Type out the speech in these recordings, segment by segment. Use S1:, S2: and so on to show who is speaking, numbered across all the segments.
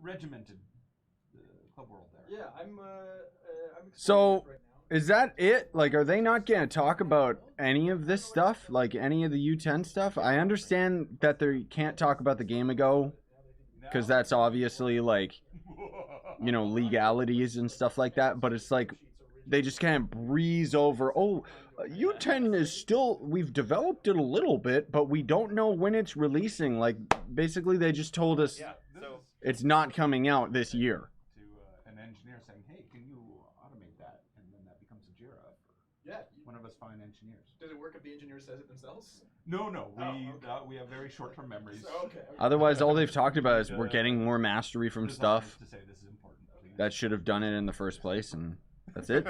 S1: regimented club world there.
S2: Yeah, I'm
S3: So,
S2: right now.
S3: is that it? Like, are they not going to talk about any of this stuff? Like, any of the U10 stuff? I understand that they can't talk about the game ago, because that's obviously, like, you know, legalities and stuff like that. But it's like, they just kind of breeze over, oh, U10 is still, we've developed it a little bit, but we don't know when it's releasing. Like, basically, they just told us it's not coming out this year.
S1: To an engineer saying, hey, can you automate that? And then that becomes a JIRA for one of us fine engineers.
S2: Does it work if the engineer says it themselves?
S1: No. We have very short-term memories.
S2: Okay.
S3: Otherwise, all they've talked about is we're getting more mastery from stuff
S1: To say this is important, please.
S3: that should have done it in the first place, and that's it.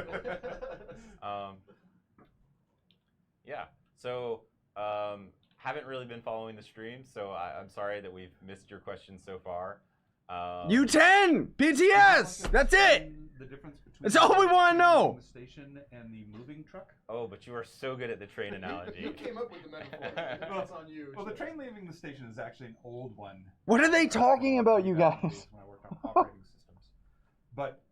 S4: Yeah. So, haven't really been following the stream, so I'm sorry that we've missed your questions so far.
S3: U10! BTS! That's it!
S1: The difference between
S3: That's all we want to know!
S1: the station and the moving truck?
S4: Oh, but you are so good at the train analogy.
S2: You came up with the metaphor. It's on you.
S1: Well, the train leaving the station is actually an old one.
S3: What are they talking about, you guys?
S1: When I worked on operating systems. But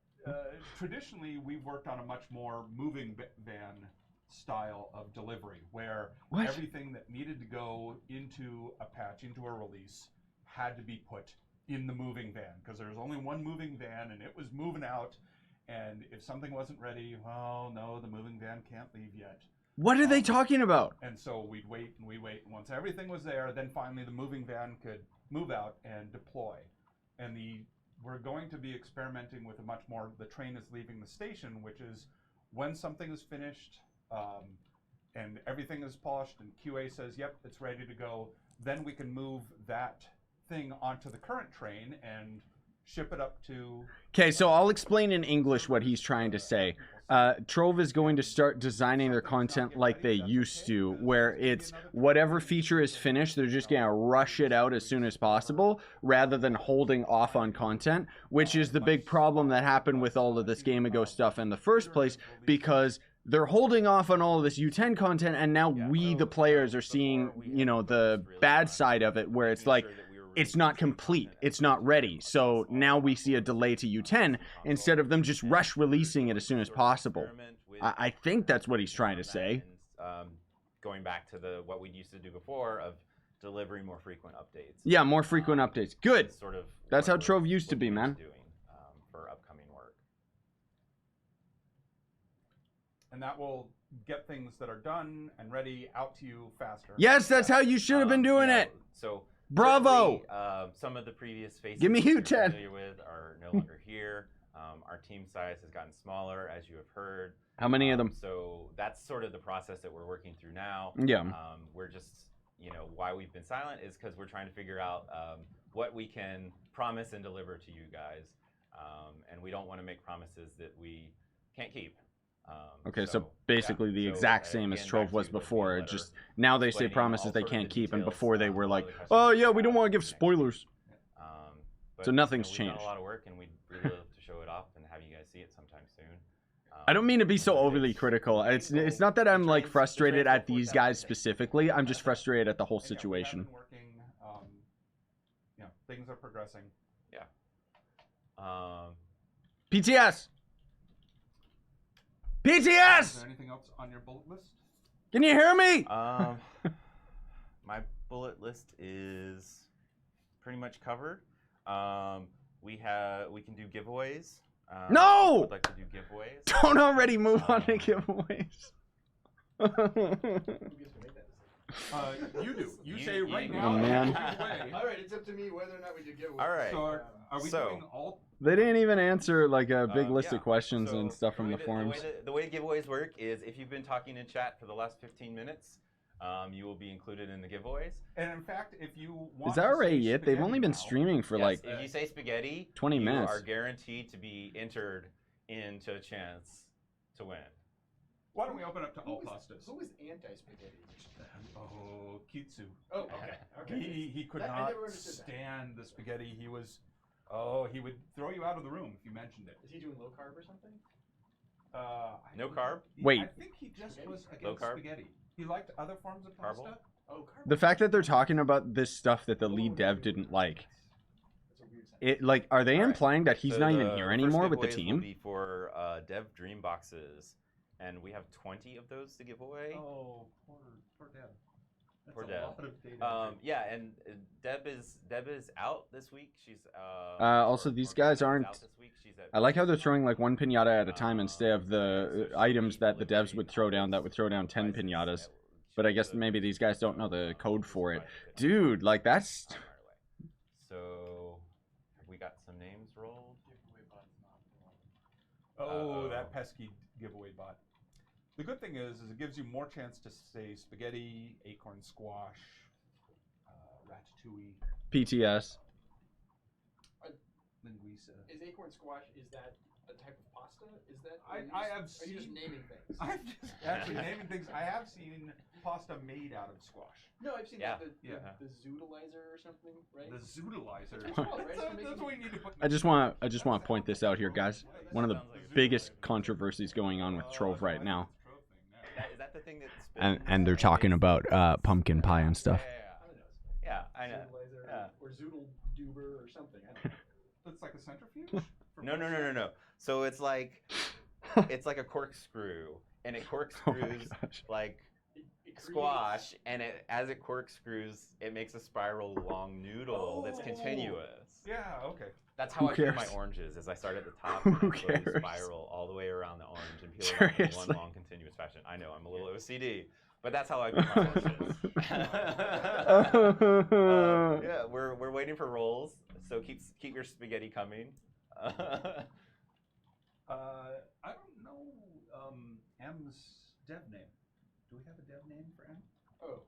S1: traditionally, we've worked on a much more moving van style of delivery, where everything that needed to go into a patch, into a release, had to be put in the moving van, because there was only one moving van and it was moving out, and if something wasn't ready, well, no, the moving van can't leave yet.
S3: What are they talking about?
S1: And so we'd wait and and once everything was there, then finally the moving van could move out and deploy. And we're going to be experimenting with a much more, the train is leaving the station, which is when something is finished and everything is polished and QA says, yep, it's ready to go, then we can move that thing onto the current train and ship it up to...
S3: Okay, so I'll explain in English what he's trying to say. Trove is going to start designing their content like they used to, where it's whatever feature is finished, they're just going to rush it out as soon as possible, rather than holding off on content, which is the big problem that happened with all of this Game Ago stuff in the first place, because they're holding off on all of this U10 content, and now we, the players, are seeing, you know, the bad side of it, where it's like, it's not complete, it's not ready. So now we see a delay to U10 instead of them just rush releasing it as soon as possible. I think that's what he's trying to say.
S4: Going back to what we used to do before of delivering more frequent updates.
S3: Yeah, more frequent updates. Good.
S4: Sort of.
S3: That's how Trove used to be, man.
S4: Doing for upcoming work.
S1: And that will get things that are done and ready out to you faster.
S3: Yes, that's how you should have been doing it.
S4: So
S3: bravo.
S4: Some of the previous faces
S3: Give me
S4: you're
S3: U10.
S4: familiar with are no longer here. Our team size has gotten smaller, as you have heard.
S3: How many of them?
S4: So that's sort of the process that we're working through now.
S3: Yeah.
S4: We're just, you know, why we've been silent is because we're trying to figure out what we can promise and deliver to you guys. And we don't want to make promises that we can't keep.
S3: Okay, so basically the exact same as Trove was before. Just now they say promises they can't keep, and before they were like, oh yeah, we don't want to give spoilers. So nothing's changed.
S4: We've done a lot of work, and we'd really love to show it off and have you guys see it sometime soon.
S3: I don't mean to be so overly critical. It's not that I'm like frustrated at these guys specifically. I'm just frustrated at the whole situation.
S1: You know, things are progressing.
S4: Yeah.
S3: PTS. PTS.
S1: Is there anything else on your bullet list?
S3: Can you hear me?
S4: My bullet list is pretty much covered. We can do giveaways.
S3: No!
S4: Would like to do giveaways.
S3: Don't already move on to giveaways.
S2: Who gets to make that decision?
S1: You do. You say right now.
S3: Oh, man.
S2: All right, it's up to me whether or not we do giveaways.
S4: All right.
S1: So are we doing all?
S3: They didn't even answer like a big list
S4: yeah.
S3: of questions
S4: So
S3: and stuff from the forums.
S4: The way giveaways work is if you've been talking in chat for the last 15 minutes, you will be included in the giveaways.
S1: And in fact, if you want
S3: Is that already it? They've only been streaming for like
S4: if you say spaghetti,
S3: 20 minutes.
S4: You are guaranteed to be entered into a chance to win.
S1: Why don't we open up to all positives?
S2: Who was anti-spaghetti?
S1: Oh, Kitsu.
S2: Oh, okay.
S1: He could
S2: I
S1: not
S2: never understood that.
S1: stand the spaghetti. He was, he would throw you out of the room if you mentioned it.
S2: Is he doing low carb or something?
S4: No carb?
S3: Wait.
S1: I think he just was
S4: Low
S1: against
S4: carb?
S1: spaghetti. He liked other forms of pasta.
S2: Oh, carb.
S3: The fact that they're talking about this stuff that the lead dev didn't like
S2: That's a weird sentence.
S3: it like are they
S4: All right.
S3: implying that he's
S4: So
S3: not even
S4: the
S3: here
S4: first
S3: anymore with the
S4: giveaways will
S3: team?
S4: be for Dev Dream Boxes, and we have 20 of those to give away.
S1: Oh, poor Deb. That's
S4: Poor
S1: a
S4: Deb.
S1: lot of data.
S4: Yeah, and Deb is out this week. She's
S3: Also,
S4: or
S3: these
S4: Pinata
S3: guys
S4: is
S3: aren't.
S4: out this week. She's at
S3: I like how they're
S4: Greenscreen.
S3: throwing like one pinata at a time instead of the
S4: so
S3: items
S4: she
S3: that the devs
S4: eliminated
S3: would throw down
S4: all
S3: that would throw down 10
S4: prizes
S3: pinatas.
S4: that
S3: But I
S4: she
S3: guess
S4: would
S3: maybe
S4: have
S3: these guys don't know the
S4: just
S3: code for it.
S4: surprised the
S3: Dude, like that's.
S4: on our way. So, have we got some names rolled?
S1: Oh,
S4: Uh-oh.
S1: that pesky giveaway bot. The good thing is it gives you more chance to say spaghetti, acorn squash, ratatouille,
S3: PTS.
S1: linguiça.
S2: Is acorn squash, is that a type of pasta? Is that?
S1: I have
S2: Are you just
S1: seen-
S2: naming things?
S1: I'm just actually naming things. I have seen pasta made out of squash.
S2: No, I've seen
S4: Yeah.
S2: like
S1: Yeah.
S2: the zoodleizer or something, right?
S1: The zoodleizer.
S2: That's called, right?
S1: That's,
S2: For
S1: that's
S2: making-
S1: what we need to put.
S3: I just want to point this out here, guys. One of the biggest controversies going on with Trove right now,
S4: Is that the thing that
S3: and they're talking about pumpkin pie and stuff.
S4: Yeah, I know.
S2: Zoodleizer
S4: Yeah.
S2: or zoodle doober or something. I don't know.
S1: It's like a centrifuge. for
S4: No. So it's like a corkscrew, and it
S3: Oh my
S4: corkscrews
S3: gosh.
S4: like
S2: It creates-
S4: squash, and as it corkscrews, it makes a spiral long noodle that's
S1: Oh.
S4: continuous.
S1: Yeah. Okay.
S4: That's
S3: Who
S4: how I peel my
S3: cares?
S4: oranges. Is I start at the top
S3: Who
S4: and I slowly
S3: cares?
S4: spiral all the way around the orange and peel it off in one
S3: Seriously.
S4: long continuous fashion. I know I'm a little OCD, but that's how I peel my oranges. Yeah, we're waiting for rolls, so keep your spaghetti coming.
S1: I don't know M's dev name. Do we have a dev name for M?
S2: Oh,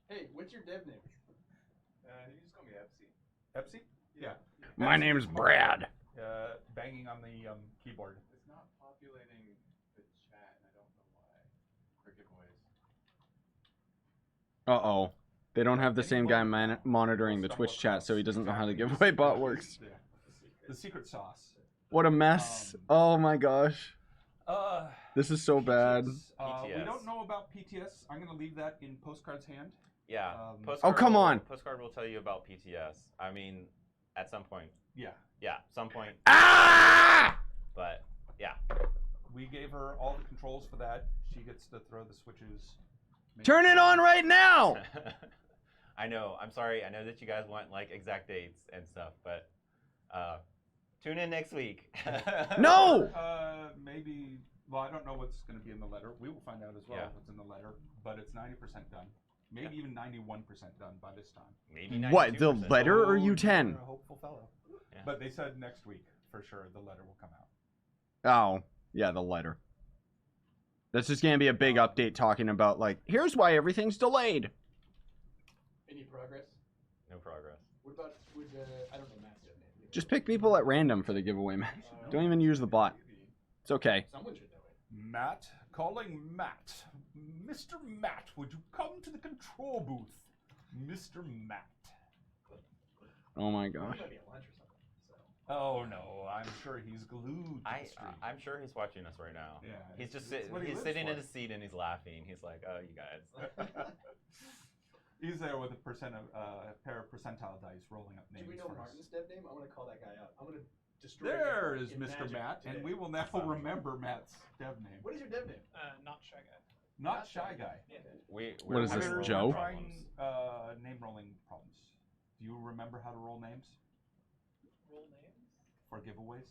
S2: hey, what's your dev name?
S5: You just call me Epsi.
S1: Epsi? Yeah.
S3: My name's Brad.
S1: Banging on the keyboard.
S5: It's not populating the chat, and I don't know why. For giveaways.
S3: Uh-oh. They don't have the same guy monitoring the Twitch chat, so he doesn't know how the giveaway bot works.
S1: Yeah. The secret sauce.
S3: What a mess. Oh my gosh.
S1: Uh,
S3: This is so bad.
S1: PTS. We
S4: PTS.
S1: don't know about PTS. I'm going to leave that in Postcard's hand.
S4: Yeah.
S3: Oh, come on.
S4: Postcard will tell you about PTS. I mean, at some point.
S1: Yeah.
S4: Yeah, some point.
S3: Ah!
S4: But yeah.
S1: We gave her all the controls for that. She gets to throw the switches. make
S3: Turn it on
S1: calls.
S3: right now!
S4: I know. I'm sorry. I know that you guys want like exact dates and stuff, but tune in next week.
S3: No!
S1: Maybe. Well, I don't know what's going to be in the letter. We will find out as well
S4: Yeah.
S1: what's in the letter. But it's 90% done. Maybe even 91% done by this time.
S4: Maybe
S3: What, the
S4: 92%.
S3: letter or
S1: Oh,
S3: U10?
S1: you're a hopeful fellow.
S4: Yeah.
S1: But they said next week for sure the letter will come out.
S3: Oh, yeah, the letter. That's just gonna be a big update talking about, like, here's why everything's delayed.
S2: Any progress?
S4: No progress.
S2: What about I don't know Matt's dev name.
S3: Just pick people at random for the giveaway, man. Don't even use the bot. It's okay.
S2: Someone should know it.
S1: Matt, calling Matt. Mr. Matt, would you come to the control booth? Mr. Matt.
S3: Oh my
S2: He
S3: gosh.
S2: might be at lunch or something. So.
S1: Oh no, I'm sure he's glued to the stream.
S4: I'm sure he's watching us right now.
S1: Yeah,
S4: He's
S1: it's-
S4: just
S1: it's what he
S4: he's
S1: lives
S4: sitting in
S1: for.
S4: his seat and he's laughing. He's like, oh, you guys.
S1: He's there with a pair of percentile dice rolling up names
S2: Do we know
S1: for
S2: Martin's
S1: us.
S2: dev name? I'm gonna call that guy out. I'm gonna destroy.
S1: There
S2: him
S1: is
S2: in
S1: Mr.
S2: Magic
S1: Matt,
S2: today.
S1: and we will now remember Matt's dev name.
S2: What is your dev name?
S6: Not Shy Guy.
S1: Not Shy Guy.
S2: Okay.
S3: What is
S1: Have
S3: this,
S1: you ever
S3: Joe?
S1: trying, name rolling problems. Do you remember how to roll names
S6: Roll names?
S1: for giveaways?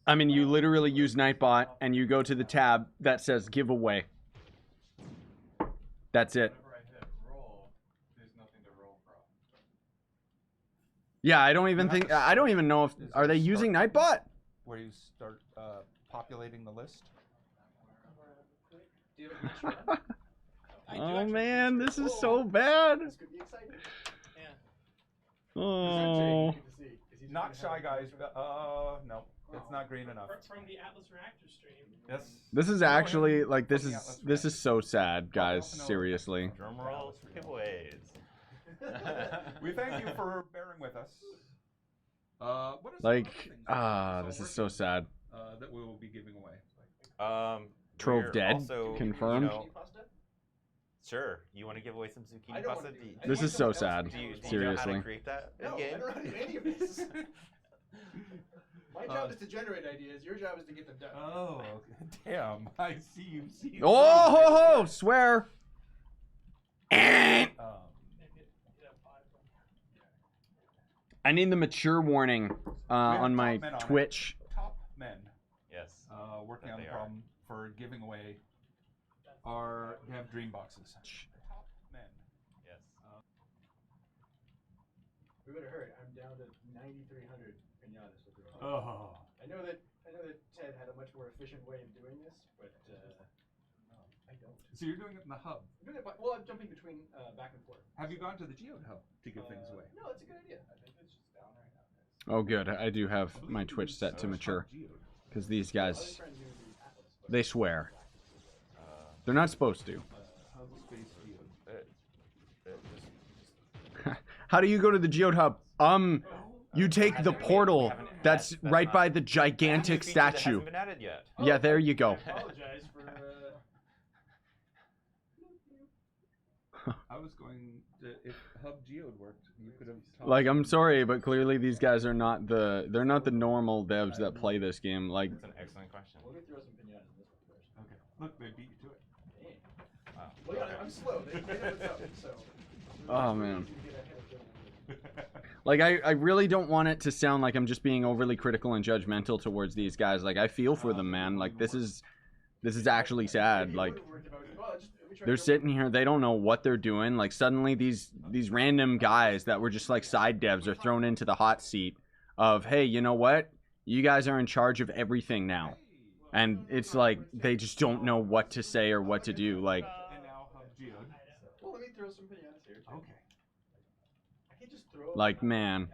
S3: I mean, you literally use Nightbot and you go to the tab that says giveaway. That's it.
S5: Whenever I hit roll, there's nothing to roll from.
S3: Yeah, I don't even think. I don't even know if.
S1: Is
S3: Are
S1: there
S3: they
S1: a
S3: using
S1: start
S3: Nightbot?
S1: Where you start populating the list?
S2: Do you have a green screen?
S6: I do
S3: Oh
S6: actually
S3: man,
S6: think
S3: this
S6: so.
S3: is so bad.
S2: This could be exciting.
S6: Yeah.
S3: Oh.
S2: Good to see. Is he just
S1: Not
S2: gonna
S1: Shy
S2: have a
S1: Guys.
S2: green screen?
S1: No, it's not green enough.
S6: From the Atlas Reactor stream.
S1: Yes.
S3: This is
S1: Go ahead
S3: actually
S1: and
S3: like
S1: put the Atlas
S3: this is so sad, guys.
S1: Off and over.
S3: Seriously.
S4: Drum roll giveaways.
S1: We thank you for bearing with us. What are some
S3: Like,
S1: other things
S3: this is so sad.
S1: that we will be giving away?
S3: Trove
S4: we're
S3: dead?
S4: also,
S3: Confirmed?
S4: You know,
S2: Zucchini pasta?
S4: sure. You want to give away some
S2: I
S4: zucchini
S2: don't
S4: pasta?
S2: wanna do that. I
S3: This
S2: want
S3: is so
S2: someone else
S3: sad.
S2: to
S4: Do you
S2: do it.
S4: know how
S3: Seriously.
S4: to create that
S2: No,
S4: in-game?
S2: I don't know how to do any of this. My job is to generate ideas. Your job is to get them done.
S1: Oh, okay. Damn! I see you. See.
S3: Oh ho ho! Swear.
S6: Maybe it, yeah, 5.
S3: I need the mature warning
S1: have
S3: on my
S1: top men on it.
S3: Twitch.
S1: Top men
S4: Yes.
S1: working
S4: That
S1: on the
S4: they are.
S1: problem for giving away our have dream boxes. Top men.
S4: Yes.
S2: We would have heard. I'm down to 9,300 pinatas with the
S1: Oh.
S2: I know that Ted had a much more efficient way of doing this, but no, I don't.
S1: So you're doing it in the hub.
S2: I'm doing it well, I'm jumping between back and forth.
S1: Have you gone to the Geode hub to give things away?
S2: No, that's a good idea.
S5: I think it's just down right now, guys.
S3: Oh good, I do have my Twitch set to mature because these
S2: I was
S3: guys
S2: trying to do the Atlas, but
S3: they swear. They're not supposed to.
S1: Hub space Geode.
S3: How do you go to the Geode hub? You take the portal that's right by the gigantic statue.
S4: Hasn't been added yet.
S3: Yeah, there you go.
S2: I apologize for.
S1: I was going to, if Hub Geode worked, you could have. talked
S3: Like, I'm
S1: to-
S3: sorry, but clearly these guys are not they're not the normal devs that play this game. Like,
S4: That's an excellent question.
S2: Let me throw some pinatas in this one first.
S1: Okay. Look, they beat you to it.
S2: Dang.
S4: Wow.
S2: Well, yeah, I'm slow. They know what's up, so.
S3: oh man.
S2: You get ahead of them.
S3: Like, I really don't want it to sound like I'm just being overly critical and judgmental towards these guys. Like, I feel for them, man. Like, this is actually sad. Like, they're sitting here, they don't know what they're doing. Like, suddenly these random guys that were just like side devs are thrown into the hot seat of, hey, you know what? You guys are in charge of everything now. And it's like they just don't know what to say or what to do. Like,
S1: And now Hub Geode.
S2: Well, let me throw some pinatas here. Too.
S1: Okay.
S2: I can't just throw.
S3: Like, man.
S2: pinatas.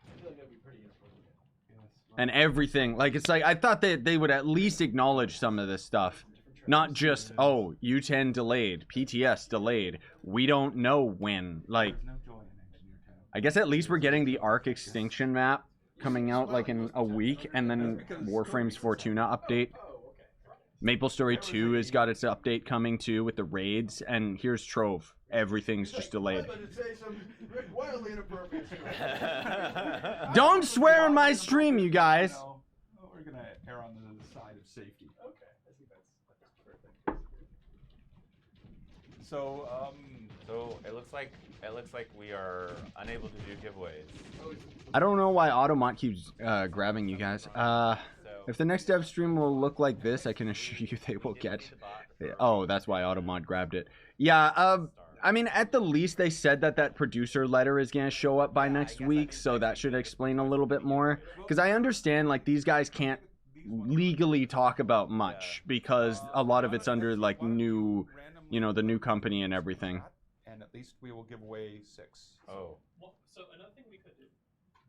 S2: I feel like that'd be pretty inappropriate.
S1: Yes.
S3: And everything. Like, it's like, I thought that they would at least acknowledge some of this stuff. Not just, oh, U10 delayed, PTS delayed. We don't know when. Like,
S1: There's no joy in Engineer Tab.
S3: I guess at least we're getting the Arc Extinction map coming out like in a week, and then Warframe's Fortuna update.
S2: Oh, okay.
S3: Maple Story 2 has got its update coming too with the raids, and here's Trove. Everything's just delayed.
S2: I'm about to say some wildly inappropriate stuff.
S3: Don't swear on my stream, you guys.
S1: No, we're gonna err on the side of safety.
S2: Okay, I think that's perfect.
S1: So,
S4: So it looks like we are unable to do giveaways.
S3: I don't know why Automot keeps grabbing you guys.
S4: So
S3: If the next dev stream will look like this, I can assure you they will get. Oh, that's why Automod grabbed it. Yeah, I mean, at the least, they said that producer letter is going to show up by next week, so that should explain a little bit more. Because I understand, like, these guys can't legally talk about much, because a lot of it's under, like, new, you know, the new company and everything.
S1: And at least we will give away 6.
S4: Oh.
S6: Well, so another thing we could do.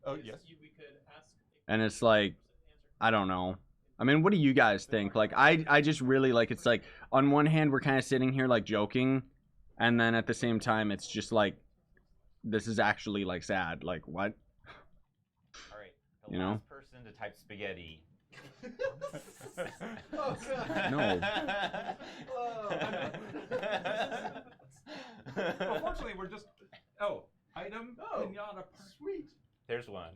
S1: Oh,
S6: is
S1: yes.
S6: we could ask.
S3: And it's like, I don't know. I mean, what do you guys think? Like, I just really, like, it's like, on one hand, we're kind of sitting here, like, joking, and then at the same time, it's just like, this is actually, like, sad. Like, what?
S4: All right. The
S3: You know?
S4: last person to type spaghetti.
S2: Oh, God.
S3: No.
S1: Unfortunately, we're just. Oh, item
S2: Oh.
S1: pinata.
S2: Sweet.
S4: There's one.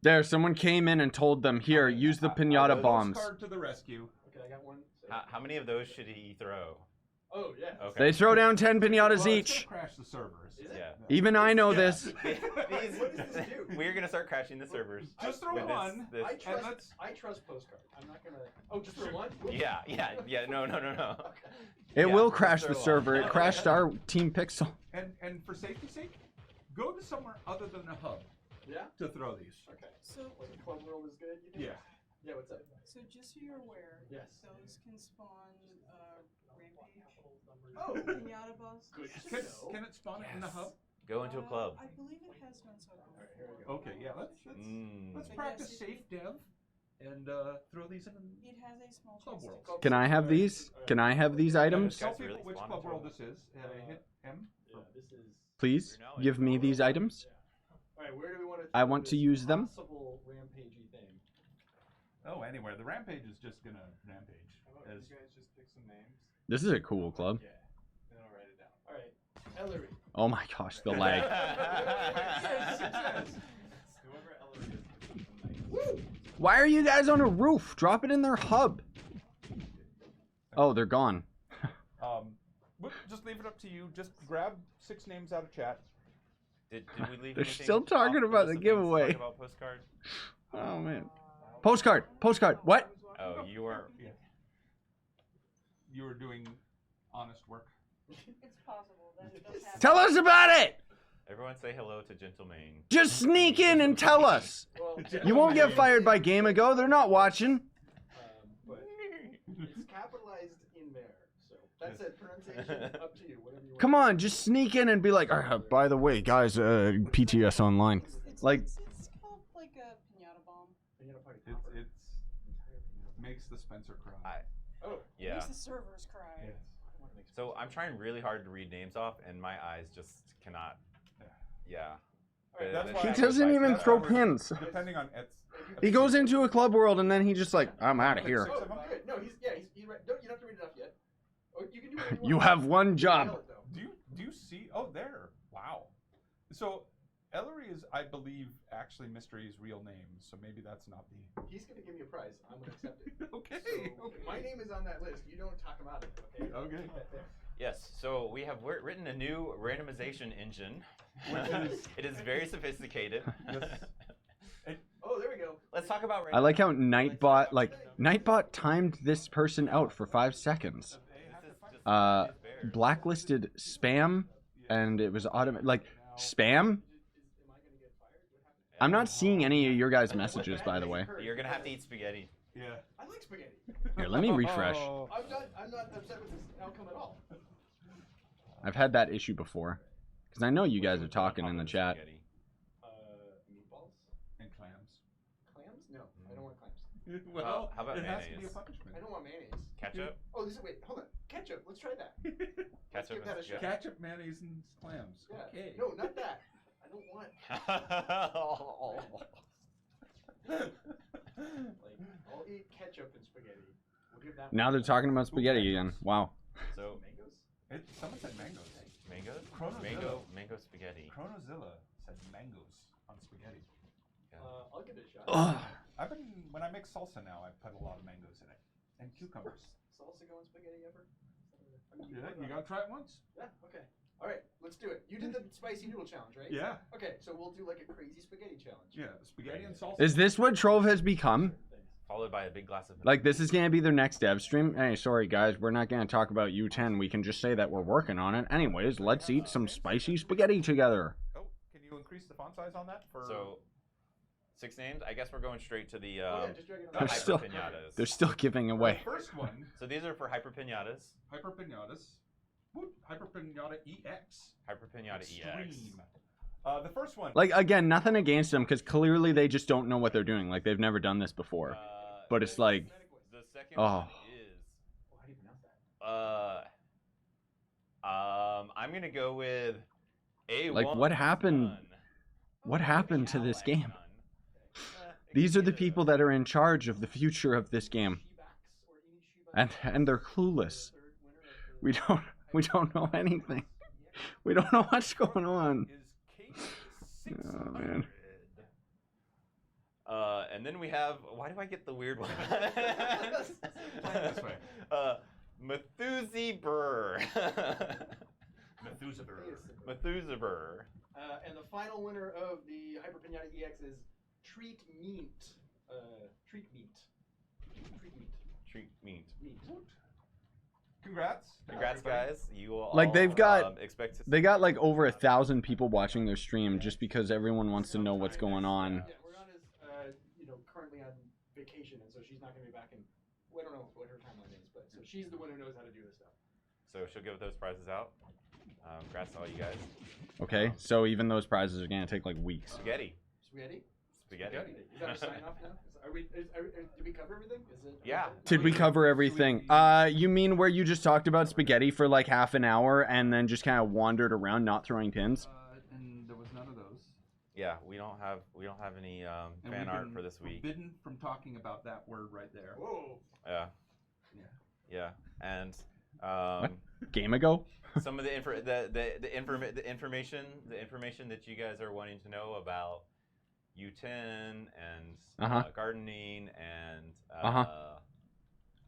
S3: There, someone came in and told them, here, use the pinata bombs.
S1: Postcard to the rescue.
S2: Okay, I got one. So-
S4: How many of those should he throw?
S2: Oh, yeah.
S4: Okay.
S3: They throw down 10 pinatas
S1: Well, it's
S3: each.
S1: gonna crash the servers.
S2: Is it?
S4: Yeah.
S3: Even I know this.
S4: These-
S2: What does this do?
S4: We're gonna start crashing the servers.
S1: Just throw
S4: with
S1: one.
S4: This.
S2: I trust postcard. I'm not gonna. Oh, just for one?
S4: Yeah. No.
S3: It
S4: Yeah,
S3: will
S4: just
S3: crash
S4: throw
S3: the
S4: one.
S3: server. It crashed our Team Pixel.
S1: And for safety's sake, go to somewhere other than a hub
S2: Yeah.
S1: to throw these.
S2: Okay.
S7: So,
S2: Like a club world is good. You think?
S1: Yeah.
S2: Yeah. What's up?
S7: so just so you're aware,
S2: Yes.
S7: those can spawn rampage
S2: Oh.
S7: pinata boss.
S2: Good.
S1: Can it spawn it in the hub?
S4: Go into a club.
S7: I believe it has done so before.
S2: Alright, here we go.
S1: Okay, yeah. Let's
S4: Mm.
S1: let's
S7: But
S1: practice
S7: yes,
S1: safe dev and throw these in.
S7: It has a small
S1: Club
S7: chance.
S1: world.
S3: Can I have these? Can I have these items?
S1: Tell
S4: Guys
S1: people
S4: really
S1: which
S4: spawn
S1: club
S4: into
S1: world
S4: a-
S1: this is. Hit M.
S2: Yeah. This is.
S3: Please, give me these items.
S2: All right. Where do we want to?
S3: I want to use them.
S2: Possible rampagey thing.
S1: Oh, anywhere. The rampage is just gonna rampage.
S5: How about
S1: As
S5: you guys just pick some names?
S3: This is a cool club.
S5: Yeah. Then I'll write it down.
S2: All right. Ellery.
S3: Oh my gosh, the lag.
S5: Whoever Ellery is nice.
S3: Why are you guys on a roof? Drop it in their hub. Oh, they're gone.
S1: Just leave it up to you. Just grab 6 names out of chat.
S4: Did we leave
S3: They're
S4: anything
S3: still talking
S4: off
S3: about
S4: list
S3: the
S4: of things to talk
S3: giveaway.
S4: about postcard?
S3: Oh man. Postcard. Postcard. What?
S4: Oh, you are.
S1: Yeah. You were doing honest work.
S7: It's possible that it does happen.
S3: Tell us about it.
S4: Everyone say hello to Gentle Maine.
S3: Just sneak in and tell us.
S2: Well,
S3: You won't get fired by Game Ago. They're not watching.
S2: But it's capitalized in there, so that's it. Pronunciation up to you. Whatever you want.
S3: Come on, just sneak in and be like, by the way, guys, PTS online. Like,
S7: It's called like a pinata bomb.
S2: Pinata party
S1: It's
S2: popper.
S1: makes the Spencer cry.
S2: Oh,
S7: It
S4: Yeah.
S7: makes the servers cry.
S1: Yes.
S2: I wanna make
S4: So I'm trying really hard to read names off, and my eyes just cannot. Yeah.
S2: Alright,
S1: That's
S4: The-
S1: why
S3: he
S1: I-
S3: doesn't even
S1: that's
S3: throw
S1: why we're-
S3: pins.
S1: Depending on
S3: He goes into a club world and then he just like, I'm out of here.
S2: Oh, good. No, he's right. Don't, you don't have to read it off yet. Oh, you can do whatever
S3: You
S2: want.
S3: have one job.
S2: Nail it, though.
S1: Do you see? Oh, there. Wow. So Ellery is, I believe, actually Mystery's real name. So maybe that's not the.
S2: He's gonna give me a prize. I'm gonna accept it.
S1: Okay.
S2: So, my name is on that list. You don't talk him out of it, okay?
S1: Okay.
S4: Yes. So we have written a new randomization engine.
S1: Which is-
S4: It is very sophisticated.
S1: Yes.
S2: Oh, there we go.
S4: Let's talk about.
S3: I like how Nightbot timed this person out for 5 seconds. Blacklisted spam, and it was automatic. Like, spam?
S2: Am I gonna get fired? What happened?
S3: I'm not seeing any of your guys' messages, by the way.
S4: You're gonna have to eat spaghetti.
S1: Yeah.
S2: I like spaghetti.
S3: Here, let me refresh.
S1: Oh.
S2: I'm not upset with this outcome at all.
S3: I've had that issue before. Because I know you guys are talking in the chat.
S4: Spaghetti.
S2: Meatballs?
S1: And clams.
S2: Clams? No, I don't want clams.
S1: Well,
S4: how about
S1: it has to be a
S4: mayonnaise?
S1: punishment.
S2: I don't want mayonnaise.
S4: Ketchup.
S2: Oh, wait, hold on. Ketchup. Let's try that. Let's
S4: Ketchup
S2: give that a
S4: and
S2: shot.
S1: Ketchup, mayonnaise, and clams.
S2: Yeah.
S1: Okay.
S2: No, not that. I don't want. Like, I'll eat ketchup and spaghetti. We'll give that.
S3: Now they're talking about spaghetti again. Wow.
S4: So
S2: mangoes.
S1: Someone said mangoes.
S4: mangoes.
S1: Chronozilla.
S4: Mango spaghetti.
S1: Chronozilla said mangoes on spaghetti.
S2: I'll give it a shot.
S3: Ugh.
S1: When I make salsa now, I put a lot of mangoes in it and cucumbers.
S2: Salsa go on spaghetti ever? I mean,
S1: Yeah,
S2: why
S1: you
S2: not?
S1: gotta try it once.
S2: Yeah. Okay. All right. Let's do it. You did the spicy noodle challenge, right?
S1: Yeah.
S2: Okay. So we'll do like a crazy spaghetti challenge.
S1: Yeah, spaghetti and salsa.
S3: Is this what Trove has become?
S4: Followed by a big glass of.
S3: Like, this is going to be their next dev stream? Hey, sorry, guys. We're not going to talk about U10. We can just say that we're working on it. Anyways, let's eat some spicy spaghetti together.
S1: Oh, can you increase the font size on that?
S4: So, 6 names. I guess we're going straight to the
S2: Oh, yeah, just drag it
S4: the
S2: on.
S3: They're
S4: hyper
S3: still-
S4: pinatas.
S3: They're still giving away.
S1: The first one,
S4: So these are for hyper pinatas.
S1: Hyper Pinatas. Whoop, Hyper Pinata EX.
S4: Hyper pinata EX.
S1: Extreme. The first one.
S3: Like, again, nothing against them, because clearly they just don't know what they're doing. Like, they've never done this before. But it's like,
S4: The second
S3: Oh.
S4: one is.
S2: Oh, how do you pronounce that?
S4: I'm gonna go with A1.
S3: Like, what happened? What happened to this game? These are the people that are in charge of the future of this game. And they're clueless. We don't know anything. We don't know what's going on.
S1: Is
S3: Oh, man.
S4: And then we have. Why do I get the weird one?
S1: This way.
S4: Methuselah.
S1: Methuselah.
S4: Methuselah.
S2: And the final winner of the Hyper Pinata EX is Treat Meat. Treat Meat. Treat Meat.
S4: Treat meat.
S2: Meat.
S1: Congrats.
S4: Congrats, guys. You all.
S3: Like, they've got-
S4: expect to.
S3: They got like over 1,000 people watching their stream just because everyone wants to know what's going on.
S2: Yeah, Rihanna's, currently on vacation, and so she's not going to be back in. Well, I don't know what her timeline is, but so she's the one who knows how to do this stuff.
S4: So she'll give those prizes out. Congrats to all you guys.
S3: Okay, so even those prizes are gonna take like weeks.
S4: Spaghetti.
S2: Spaghetti?
S4: Spaghetti.
S2: Is that our sign off now? Did we cover everything? Is it?
S4: Yeah.
S3: Did we cover everything? You mean where you just talked about spaghetti for like half an hour and then just kind of wandered around not throwing pins?
S1: And there was none of those.
S4: Yeah, we don't have any
S1: And
S4: fan
S1: we've
S4: art
S1: been
S4: for this week.
S1: Forbidden from talking about that word right there.
S2: Whoa.
S4: Yeah.
S1: Yeah.
S4: Yeah. And
S3: Game ago?
S4: Some of the information that you guys are wanting to know about U10 and gardening and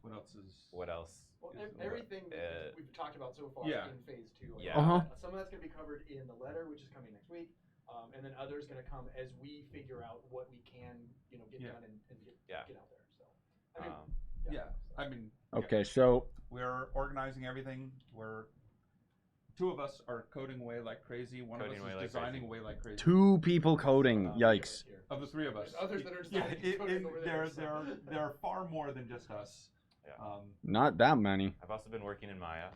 S1: What else is?
S4: what else?
S2: Well,
S1: Is
S2: everything
S4: what,
S2: that we've talked about so far
S1: Yeah.
S2: in phase 2. Like,
S4: Yeah.
S2: some of that's going to be covered in the letter, which is coming next week, and then others going to come as we figure out what we can, get done and get out there. So, I mean,
S1: I mean.
S3: Okay, so
S1: We're organizing everything. Two of us are coding away like crazy. One of us is designing away like crazy.
S3: 2 people coding. Yikes.
S1: Of the 3 of us.
S2: There's others that are
S1: Yeah,
S2: designing coding over there.
S1: there are far more than just us.
S4: Yeah.
S3: Not that many.
S4: I've also been working in Maya.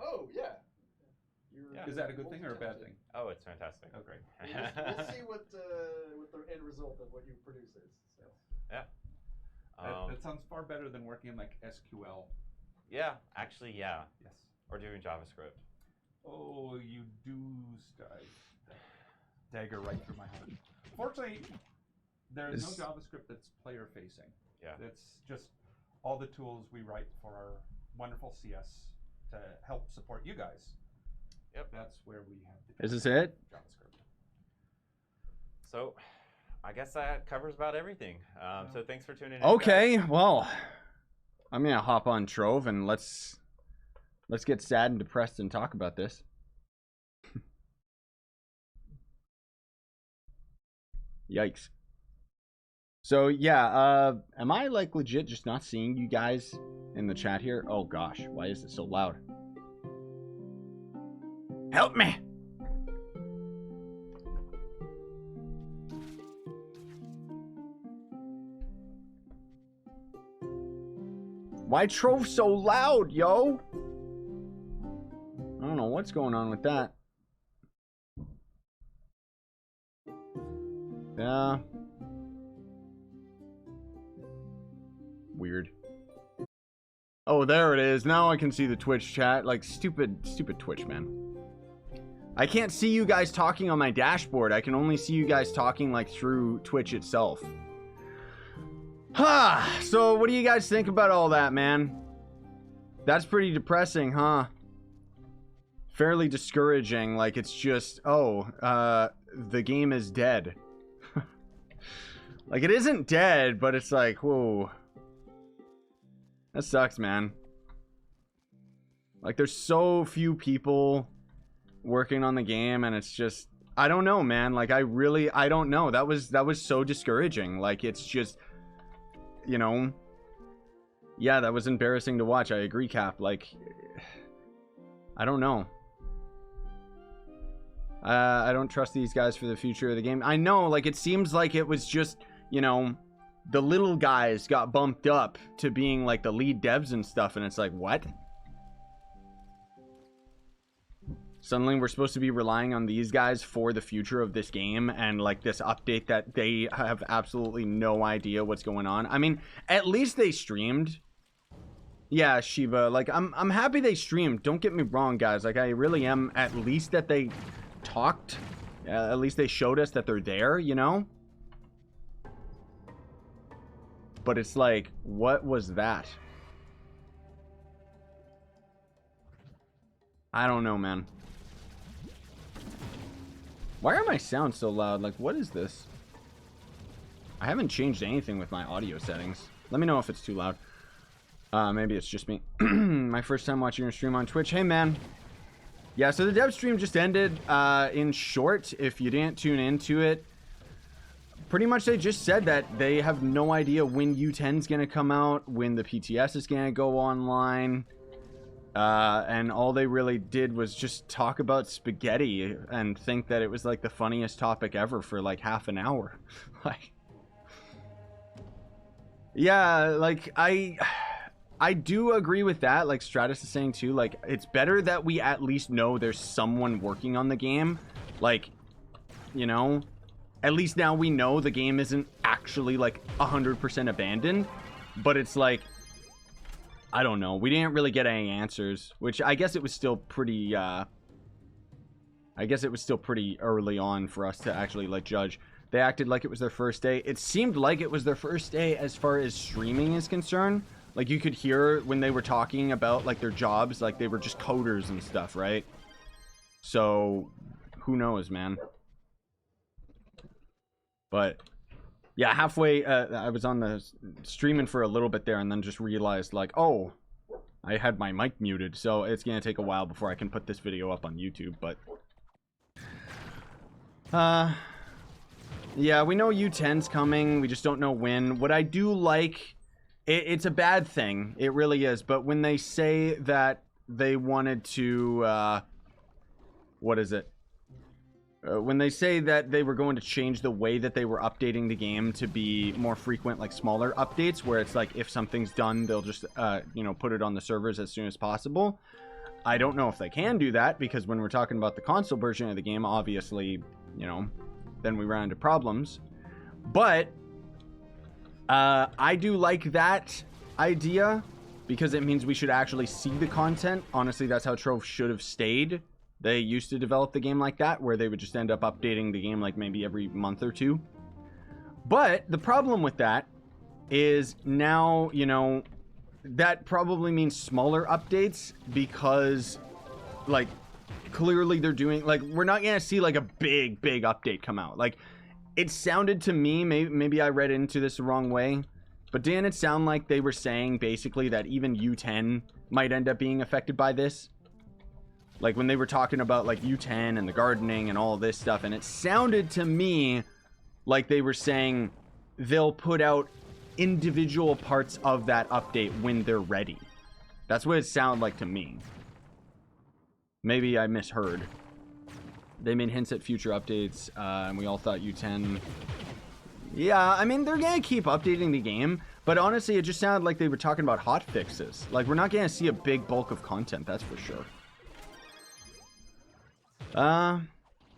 S2: Oh yeah.
S1: Is that a good thing or a bad thing?
S4: Oh, it's fantastic.
S1: Oh, great.
S2: We'll see what the end result of what you produce is. So.
S4: Yeah.
S1: That sounds far better than working in like SQL.
S4: Yeah, actually, yeah.
S1: Yes.
S4: Or doing JavaScript.
S1: Oh, you do dagger right through my heart. Fortunately, there is no JavaScript that's player facing.
S4: Yeah.
S1: It's just all the tools we write for our wonderful CS to help support you guys.
S4: Yep.
S1: That's where we have the
S3: Is this it?
S1: JavaScript.
S4: So, I guess that covers about everything. So thanks for tuning in.
S3: Okay,
S4: guys.
S3: well, I'm gonna hop on Trove and let's get sad and depressed and talk about this. Yikes. So yeah, am I like legit just not seeing you guys in the chat here? Oh gosh, why is it so loud? Help me! Why Trove so loud, yo? I don't know what's going on with that. Yeah. Weird. Oh, there it is. Now I can see the Twitch chat. Like, stupid Twitch, man. I can't see you guys talking on my dashboard. I can only see you guys talking, like, through Twitch itself. So what do you guys think about all that, man? That's pretty depressing, huh? Fairly discouraging. Like, it's just, the game is dead. Like, it isn't dead, but it's like, whoa. That sucks, man. Like, there's so few people working on the game, and it's just, I don't know, man. Like, I don't know. That was so discouraging. Like, it's just, yeah, that was embarrassing to watch. I agree, Cap. Like, I don't know. I don't trust these guys for the future of the game. I know, like, it seems like it was just, the little guys got bumped up to being, like, the lead devs and stuff, and it's like, what? Suddenly we're supposed to be relying on these guys for the future of this game, and like this update that they have absolutely no idea what's going on. I mean, at least they streamed. Yeah, Shiva, like I'm happy they streamed. Don't get me wrong, guys. Like, I really am. At least that they talked. At least they showed us that they're there, But it's like, what was that? I don't know, man. Why are my sounds so loud? Like, what is this? I haven't changed anything with my audio settings. Let me know if it's too loud. Maybe it's just me. My first time watching your stream on Twitch. Hey, man. Yeah, so the dev stream just ended. In short, if you didn't tune into it, pretty much they just said that they have no idea when U10's going to come out, when the PTS is going to go online. And all they really did was just talk about spaghetti and think that it was like the funniest topic ever for like half an hour. Like, yeah, like I do agree with that. Like Stratus is saying too, like it's better that we at least know there's someone working on the game. Like, at least now we know the game isn't actually like 100% abandoned, but it's like, I don't know. We didn't really get any answers, which I guess it was still pretty, early on for us to actually, like, judge. They acted like it was their first day. It seemed like it was their first day as far as streaming is concerned. Like, you could hear when they were talking about, like, their jobs, like, they were just coders and stuff, right? So, who knows, man? But, yeah, halfway, I was on the streaming for a little bit there and then just realized, like, oh, I had my mic muted. So, it's going to take a while before I can put this video up on YouTube, but... yeah, we know U10's coming. We just don't know when. What I do like... It's a bad thing. It really is. But when they say that they wanted to... what is it? When they say that they were going to change the way that they were updating the game to be more frequent, like smaller updates, where it's like if something's done, they'll just, you know, put it on the servers as soon as possible. I don't know if they can do that, because when we're talking about the console version of the game, obviously, you know, then we run into problems. But I do like that idea, because it means we should actually see the content. Honestly, that's how Trove should have stayed. They used to develop the game like that, where they would just end up updating the game like maybe every month or two. But the problem with that is now, you know, that probably means smaller updates, because, like, clearly they're doing, like, we're not going to see, like, a big update come out. Like, it sounded to me, maybe I read into this the wrong way, but didn't it sound like they were saying basically that even U10 might end up being affected by this? Like, when they were talking about, like, U10 and the gardening and all this stuff, and it sounded to me like they were saying they'll put out individual parts of that update when they're ready. That's what it sounded like to me. Maybe I misheard. They made hints at future updates, and we all thought U10... Yeah, I mean, they're gonna keep updating the game, but honestly, it just sounded like they were talking about hot fixes. Like, we're not gonna see a big bulk of content, that's for sure.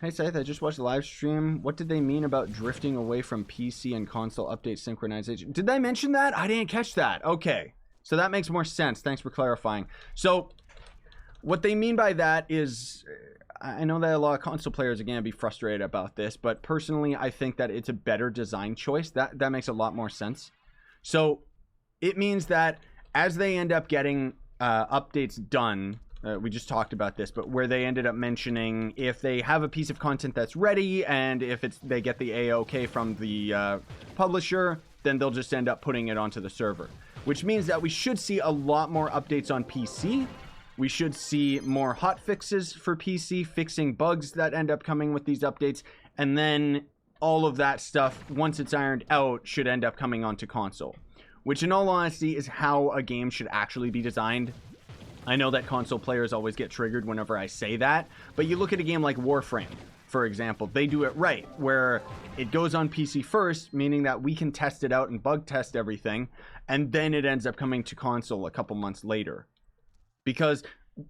S3: Hey Seth, I just watched the live stream. What did they mean about drifting away from PC and console update synchronization? Did I mention that? I didn't catch that. Okay. So that makes more sense. Thanks for clarifying. So, what they mean by that is, I know that a lot of console players are going to be frustrated about this, but personally, I think that it's a better design choice. That makes a lot more sense. So, it means that as they end up getting updates done, we just talked about this, but where they ended up mentioning if they have a piece of content that's ready and if they get the AOK from the publisher, then they'll just end up putting it onto the server. Which means that we should see a lot more updates on PC. We should see more hot fixes for PC, fixing bugs that end up coming with these updates. And then all of that stuff, once it's ironed out, should end up coming onto console. Which in all honesty is how a game should actually be designed. I know that console players always get triggered whenever I say that, but you look at a game like Warframe, for example. They do it right, where it goes on PC first, meaning that we can test it out and bug test everything, and then it ends up coming to console a couple months later. Because,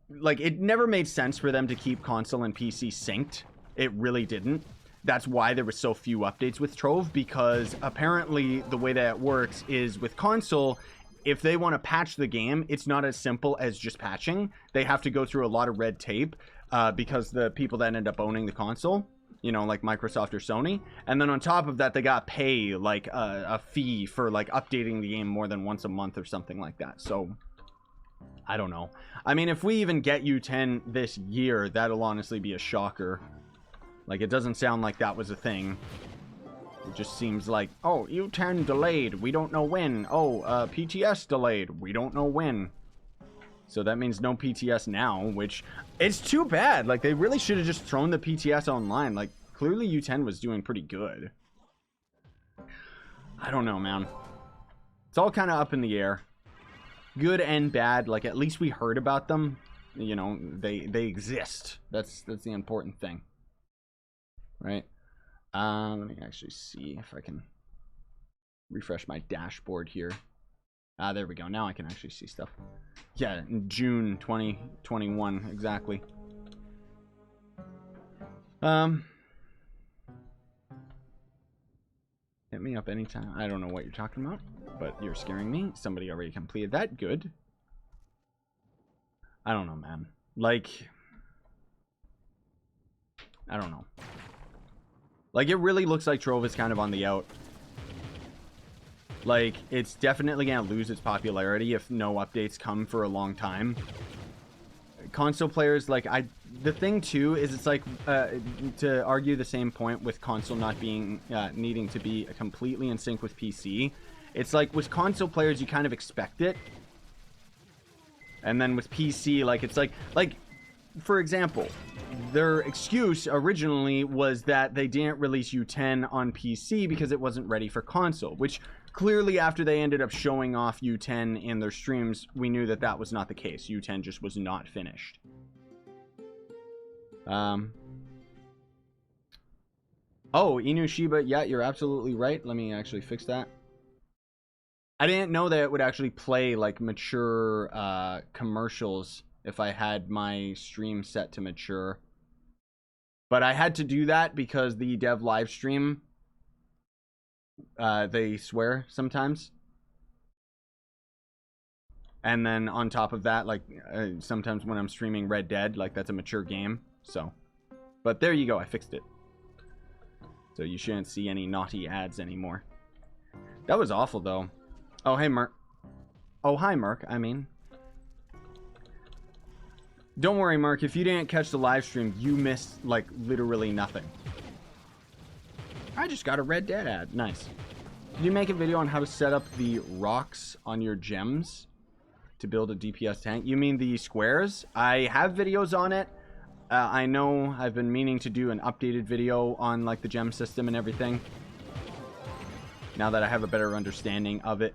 S3: like, it never made sense for them to keep console and PC synced. It really didn't. That's why there were so few updates with Trove, because apparently the way that it works is with console, if they want to patch the game, it's not as simple as just patching. They have to go through a lot of red tape because the people that end up owning the console, you know, like Microsoft or Sony. And then on top of that, they got to pay like a fee for like updating the game more than once a month or something like that. So, I don't know. I mean, if we even get U10 this year, that'll honestly be a shocker. Like, it doesn't sound like that was a thing. It just seems like, oh, U10 delayed, we don't know when. Oh, PTS delayed, we don't know when. So that means no PTS now, which, it's too bad. Like, they really should have just thrown the PTS online. Like, clearly U10 was doing pretty good. I don't know, man. It's all kind of up in the air. Good and bad, like, at least we heard about them. You know, they exist. That's the important thing. Right? Let me actually see if I can refresh my dashboard here. There we go. Now I can actually see stuff. Yeah, in June 2021, exactly. Hit me up anytime. I don't know what you're talking about, but you're scaring me. Somebody already completed that. Good. I don't know, man. Like, I don't know. Like, it really looks like Trove is kind of on the out. Like, it's definitely gonna lose its popularity if no updates come for a long time. Console players, like, the thing too is it's like, to argue the same point with console not being, needing to be completely in sync with PC, it's like with console players you kind of expect it. And then with PC, like, it's like, for example, their excuse originally was that they didn't release U10 on PC because it wasn't ready for console, which clearly after they ended up showing off U10 in their streams, we knew that that was not the case. U10 just was not finished. Oh, Inushiba, yeah, you're absolutely right. Let me actually fix that. I didn't know that it would actually play like mature commercials if I had my stream set to mature. But I had to do that because the dev live stream, they swear sometimes. And then on top of that, like, sometimes when I'm streaming Red Dead, like, that's a mature game. So, but there you go, I fixed it. So you shouldn't see any naughty ads anymore. That was awful, though. Oh, hey, Merc. Oh, hi, Merc, I mean. Don't worry, Mark. If you didn't catch the live stream, you missed, like, literally nothing. I just got a Red Dead ad. Nice. Did you make a video on how to set up the rocks on your gems to build a DPS tank? You mean the squares? I have videos on it. I know I've been meaning to do an updated video on, like, the gem system and everything. Now that I have a better understanding of it,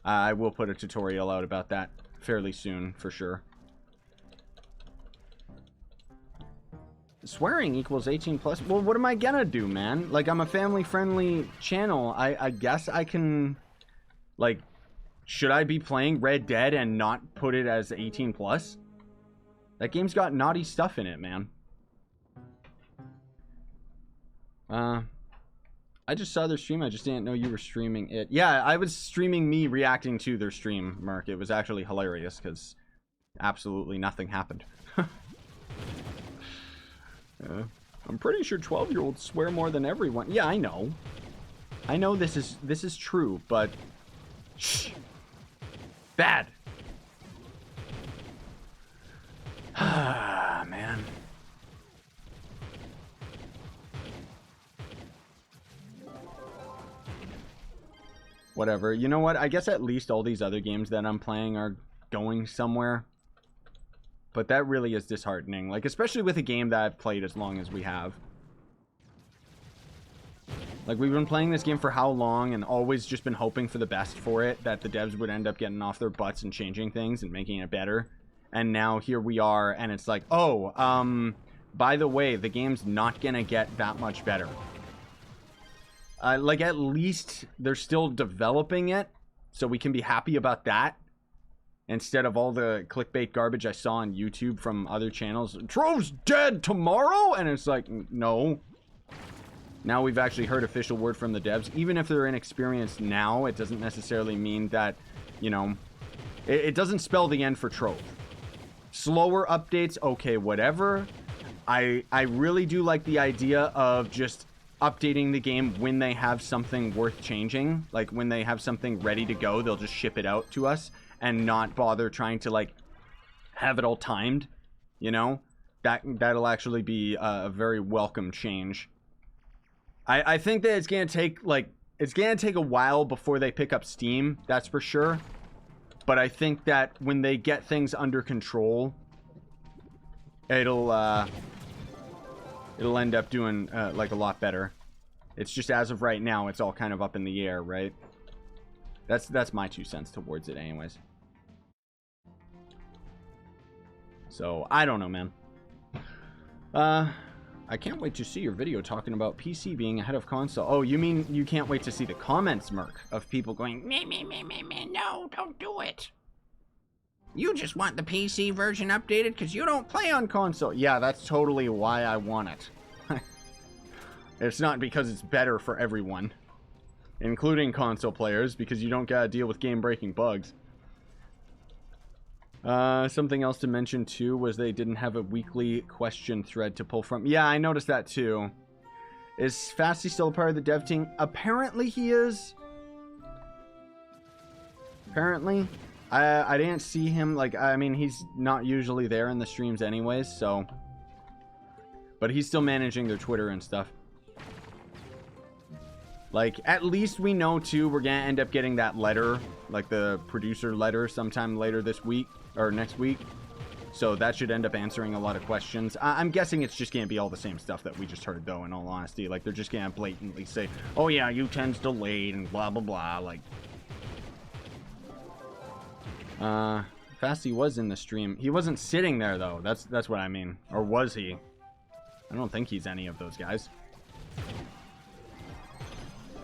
S3: I will put a tutorial out about that fairly soon, for sure. Swearing equals 18 plus. Well, what am I gonna do, man? Like, I'm a family-friendly channel. I guess I can, like, should I be playing Red Dead and not put it as 18 plus? That game's got naughty stuff in it, man. I just saw their stream. I just didn't know you were streaming it. Yeah, I was streaming me reacting to their stream, Mark. It was actually hilarious because absolutely nothing happened. I'm pretty sure 12-year-olds swear more than everyone. Yeah, I know. I know this is true, but shh. Bad. Ah, man. Whatever. You know what? I guess at least all these other games that I'm playing are going somewhere. But that really is disheartening. Like, especially with a game that I've played as long as we have. Like, we've been playing this game for how long and always just been hoping for the best for it. That the devs would end up getting off their butts and changing things and making it better. And now here we are and it's like, oh, by the way, the game's not gonna get that much better. Like, at least they're still developing it. So we can be happy about that. Instead of all the clickbait garbage I saw on YouTube from other channels. Trove's dead tomorrow? And it's like, no. Now we've actually heard official word from the devs. Even if they're inexperienced now, it doesn't necessarily mean that, you know, it doesn't spell the end for Trove. Slower updates, okay, whatever. I really do like the idea of just updating the game when they have something worth changing. Like, when they have something ready to go, they'll just ship it out to us. And not bother trying to, like, have it all timed, you know? That'll actually be a very welcome change. I think that it's gonna take, like, it's gonna take a while before they pick up steam, that's for sure. But I think that when they get things under control, it'll end up doing, like, a lot better. It's just, as of right now, it's all kind of up in the air, right? That's my 2 cents towards it anyways. So, I don't know, man. I can't wait to see your video talking about PC being ahead of console. Oh, you mean you can't wait to see the comments, Merc, of people going, meh, no, don't do it. You just want the PC version updated because you don't play on console. Yeah, that's totally why I want it. It's not because it's better for everyone. Including console players, because you don't gotta deal with game-breaking bugs. Something else to mention, too, was they didn't have a weekly question thread to pull from. Yeah, I noticed that, too. Is Fasty still a part of the dev team? Apparently he is. apparently. I didn't see him, like, I mean, he's not usually there in the streams anyways, so. But he's still managing their Twitter and stuff. Like, at least we know, too, we're gonna end up getting that letter, like the producer letter sometime later this week, or next week. So that should end up answering a lot of questions. I'm guessing it's just gonna be all the same stuff that we just heard, though, in all honesty. Like, they're just gonna blatantly say, oh yeah, U10's delayed, and blah, blah, blah, like. Fasty was in the stream. He wasn't sitting there, though. That's what I mean. Or was he? I don't think he's any of those guys.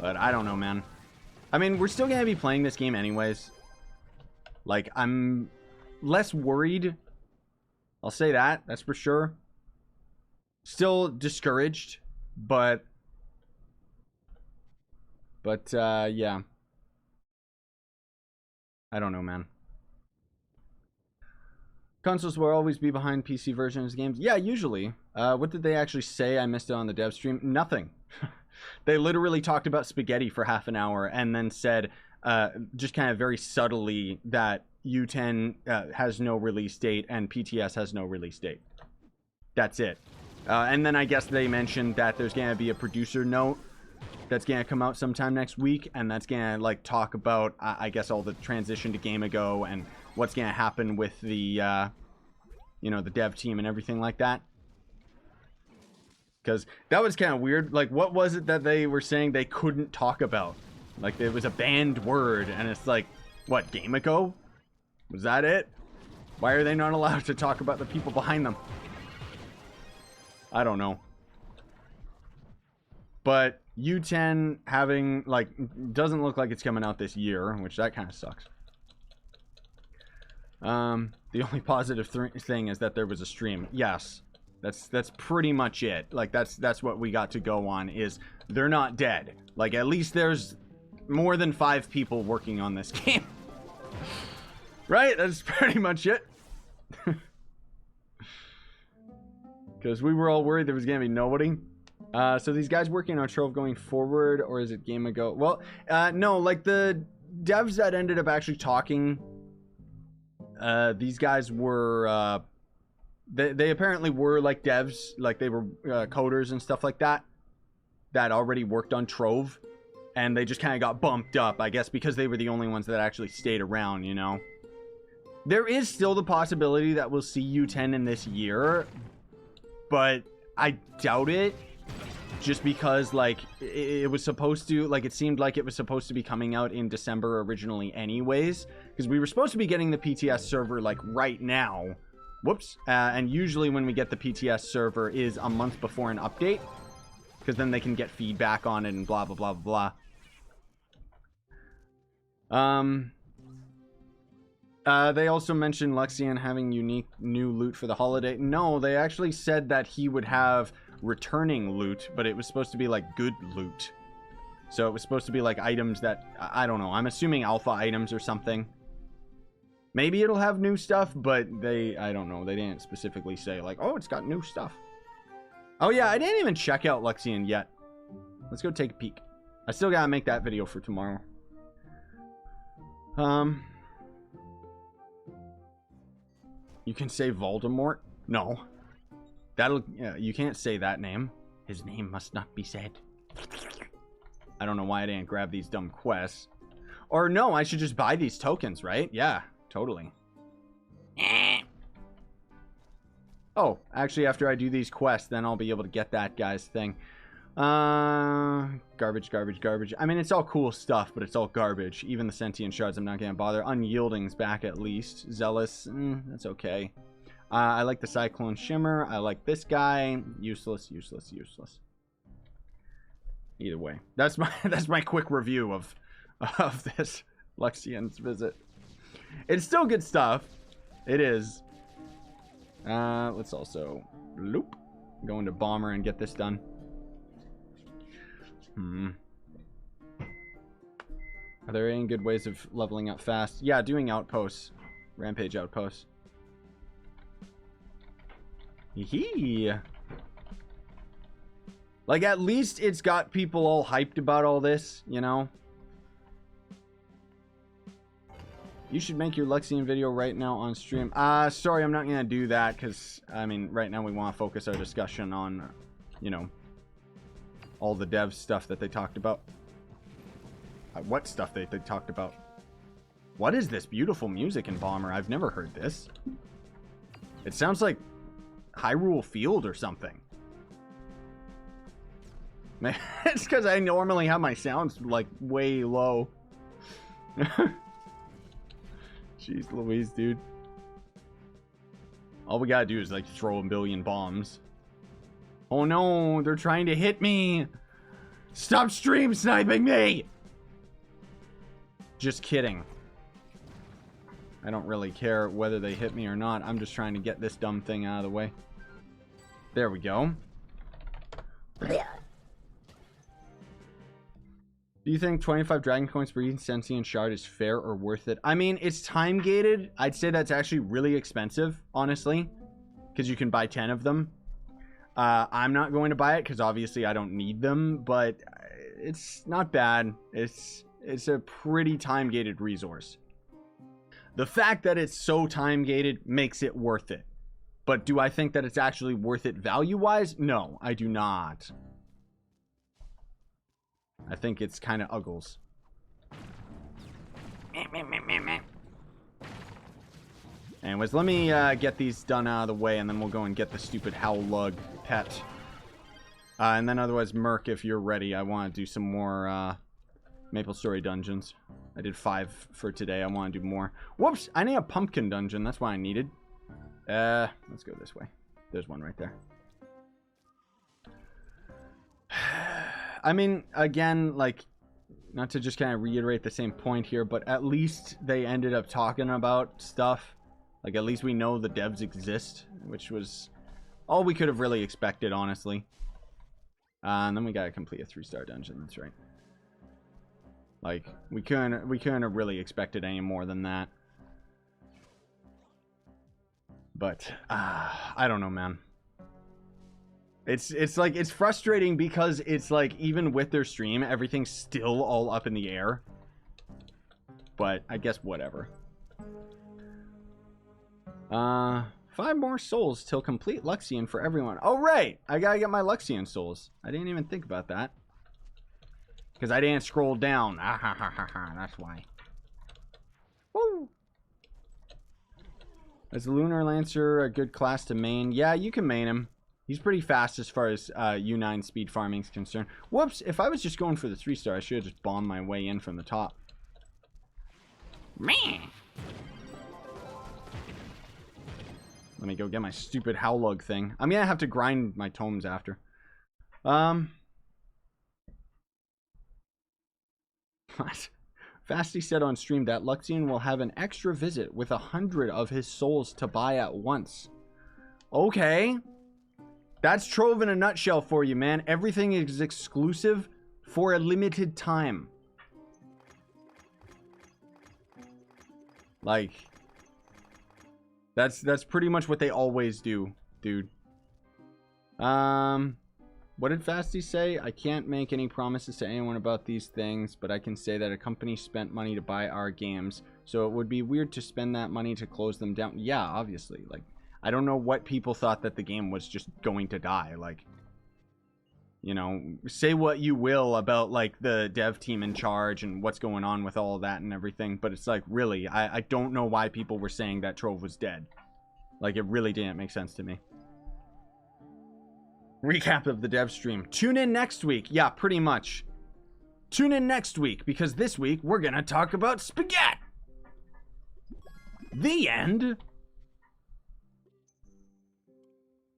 S3: But I don't know, man. I mean, we're still gonna be playing this game anyways. Like, I'm less worried. I'll say that. That's for sure. Still discouraged, but yeah. I don't know, man. Consoles will always be behind PC versions of games. Yeah, usually. What did they actually say? I missed it on the dev stream. Nothing. They literally talked about spaghetti for half an hour and then said, just kind of very subtly, that U10 has no release date and PTS has no release date. That's it. And then I guess they mentioned that there's going to be a producer note that's going to come out sometime next week, and that's going to, like, talk about, I guess, all the transition to Game Ago and what's going to happen with the, you know, the dev team and everything like that. Because that was kind of weird. Like, what was it that they were saying they couldn't talk about? Like, it was a banned word, and it's like, what, Game Ago? Was that it? Why are they not allowed to talk about the people behind them? I don't know. But U10 having, like, doesn't look like it's coming out this year, which that kind of sucks. The only positive thing is that there was a stream. Yes. That's pretty much it. Like, that's what we got to go on, is they're not dead. Like, at least there's more than 5 people working on this game. Right? That's pretty much it. Because we were all worried there was going to be nobody. So these guys working on Trove going forward, or is it Game Ago? Well, no, like the devs that ended up actually talking, these guys were, they apparently were like devs, like they were coders and stuff like that already worked on Trove, and they just kind of got bumped up, I guess, because they were the only ones that actually stayed around, you know. There is still the possibility that we'll see U10 in this year, but I doubt it, just because, like, it was supposed to, like, it seemed like it was supposed to be coming out in December originally anyways, because we were supposed to be getting the PTS server, like, right now. Whoops. And usually when we get the PTS server is a month before an update, because then they can get feedback on it and blah, blah, blah, blah, blah. They also mentioned Luxian having unique new loot for the holiday. No, they actually said that he would have returning loot, but it was supposed to be like good loot. So it was supposed to be like items that, I don't know, I'm assuming alpha items or something. Maybe it'll have new stuff, but I don't know, they didn't specifically say like, oh, it's got new stuff. Oh yeah, I didn't even check out Luxian yet. Let's go take a peek. I still gotta make that video for tomorrow. You can say Voldemort? No. You can't say that name. His name must not be said. I don't know why I didn't grab these dumb quests. Or no, I should just buy these tokens, right? Yeah, totally. Oh, actually, after I do these quests, then I'll be able to get that guy's thing. Garbage, garbage, garbage. I mean, it's all cool stuff, but it's all garbage. Even the sentient shards, I'm not gonna bother. Unyielding's back at least. Zealous, that's okay. I like the Cyclone Shimmer. I like this guy. Useless, useless, useless. Either way, that's my quick review of this Luxian's visit. It's still good stuff. It is. Let's also loop. Go into Bomber and get this done. Are there any good ways of leveling up fast? Yeah, doing outposts. Rampage outposts. Hee. Like, at least it's got people all hyped about all this, you know? You should make your Luxian video right now on stream. Sorry, I'm not gonna do that because I mean, right now we want to focus our discussion on, you know, all the dev stuff that they talked about. What stuff they talked about? What is this beautiful music in Bomber? I've never heard this. It sounds like Hyrule Field or something. It's because I normally have my sounds like way low. Jeez Louise, dude. All we gotta do is like throw a billion bombs. Oh no, they're trying to hit me. Stop stream sniping me. Just kidding. I don't really care whether they hit me or not. I'm just trying to get this dumb thing out of the way. There we go. Do you think 25 dragon coins per each sentient shard is fair or worth it? I mean, it's time gated. I'd say that's actually really expensive, honestly, because you can buy 10 of them. I'm not going to buy it because obviously I don't need them, but it's not bad. It's a pretty time gated resource. The fact that it's so time gated makes it worth it. But do I think that it's actually worth it value-wise? No, I do not. I think it's kind of uggles. Anyways, let me get these done out of the way, and then we'll go and get the stupid Howlug pet. And then otherwise, Merc, if you're ready, I want to do some more Maple Story dungeons. I did 5 for today. I want to do more. Whoops! I need a pumpkin dungeon. That's what I needed. Let's go this way. There's one right there. I mean, again, like, not to just kind of reiterate the same point here, but at least they ended up talking about stuff. Like, at least we know the devs exist, which was all we could have really expected, honestly. And then we gotta complete a 3-star dungeon, that's right. Like, we couldn't have really expected any more than that. But, I don't know, man. It's like, it's frustrating because it's like, even with their stream, everything's still all up in the air. But, I guess whatever. 5 more souls till complete Luxian for everyone. Oh, right! I gotta get my Luxian souls. I didn't even think about that. Because I didn't scroll down. Ah, ha, ha, ha, ha. That's why. Woo! Is the Lunar Lancer a good class to main? Yeah, you can main him. He's pretty fast as far as U9 speed farming is concerned. Whoops! If I was just going for the 3-star, I should have just bombed my way in from the top. Man! Let me go get my stupid Howlug thing. I'm gonna have to grind my tomes after. What? Fasty said on stream that Luxian will have an extra visit with 100 of his souls to buy at once. Okay. That's Trove in a nutshell for you, man. Everything is exclusive for a limited time. Like, that's pretty much what they always do, dude. What did Fasty say? I can't make any promises to anyone about these things, but I can say that a company spent money to buy our games, so it would be weird to spend that money to close them down. Yeah, obviously. Like, I don't know what people thought that the game was just going to die. Like, you know, say what you will about, like, the dev team in charge and what's going on with all of that and everything, but it's like, really, I don't know why people were saying that Trove was dead. Like, it really didn't make sense to me. Recap of the dev stream. Tune in next week. Yeah, pretty much. Tune in next week, because this week we're gonna talk about spaghetti. The end.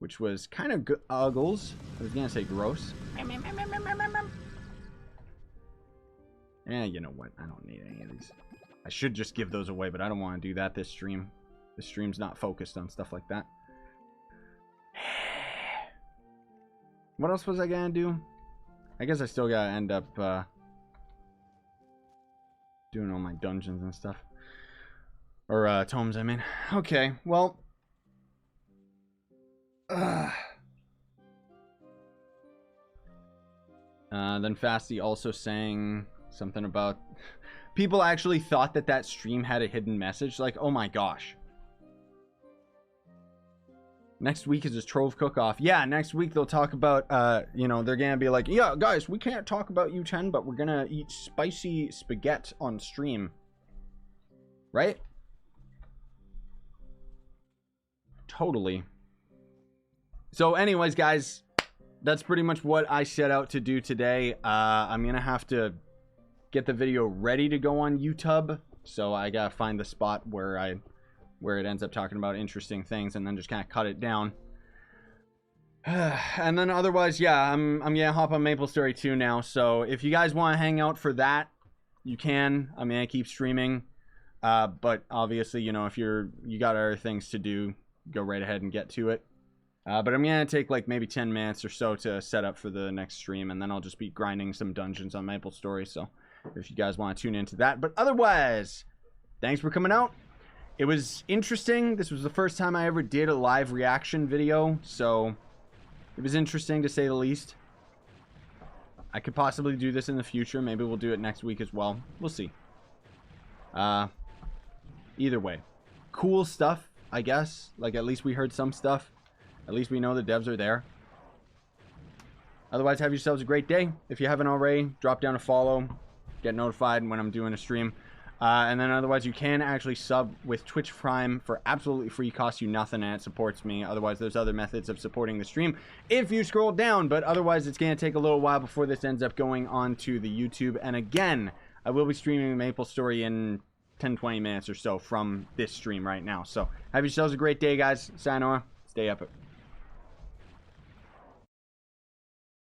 S3: Which was kind of uggles. I was gonna say gross. Eh, you know what? I don't need any of these. I should just give those away, but I don't want to do that this stream. This stream's not focused on stuff like that. What else was I gonna do? I guess I still gotta end up doing all my dungeons and stuff. Or tomes, I mean. Okay, well. Then Fasty also saying Something about people actually thought that that stream had a hidden message. Like, oh my gosh. Next week is a Trove cook-off. Yeah, next week they'll talk about, you know, they're going to be like, yeah, guys, we can't talk about U10, but we're going to eat spicy spaghetti on stream. Right? Totally. So anyways, guys, that's pretty much what I set out to do today. I'm going to have to get the video ready to go on YouTube. So I got to find the spot where it ends up talking about interesting things and then just kind of cut it down. And then otherwise, yeah, I'm gonna hop on MapleStory 2 now. So if you guys want to hang out for that, you can. I mean, I keep streaming. But obviously, you know, if you got other things to do, go right ahead and get to it. But I'm gonna take like maybe 10 minutes or so to set up for the next stream, and then I'll just be grinding some dungeons on MapleStory. So if you guys want to tune into that. But otherwise, thanks for coming out. It was interesting. This was the first time I ever did a live reaction video, so it was interesting to say the least. I could possibly do this in the future. Maybe we'll do it next week as well. We'll see. Either way, cool stuff, I guess. Like, at least we heard some stuff. At least we know the devs are there. Otherwise, have yourselves a great day. If you haven't already, drop down a follow. Get notified when I'm doing a stream. And then otherwise, you can actually sub with Twitch Prime for absolutely free. Costs you nothing, and it supports me. Otherwise, there's other methods of supporting the stream if you scroll down. But otherwise, it's going to take a little while before this ends up going on to the YouTube. And again, I will be streaming MapleStory in 10-20 minutes or so from this stream right now. So have yourselves a great day, guys. Sayonara. Stay epic.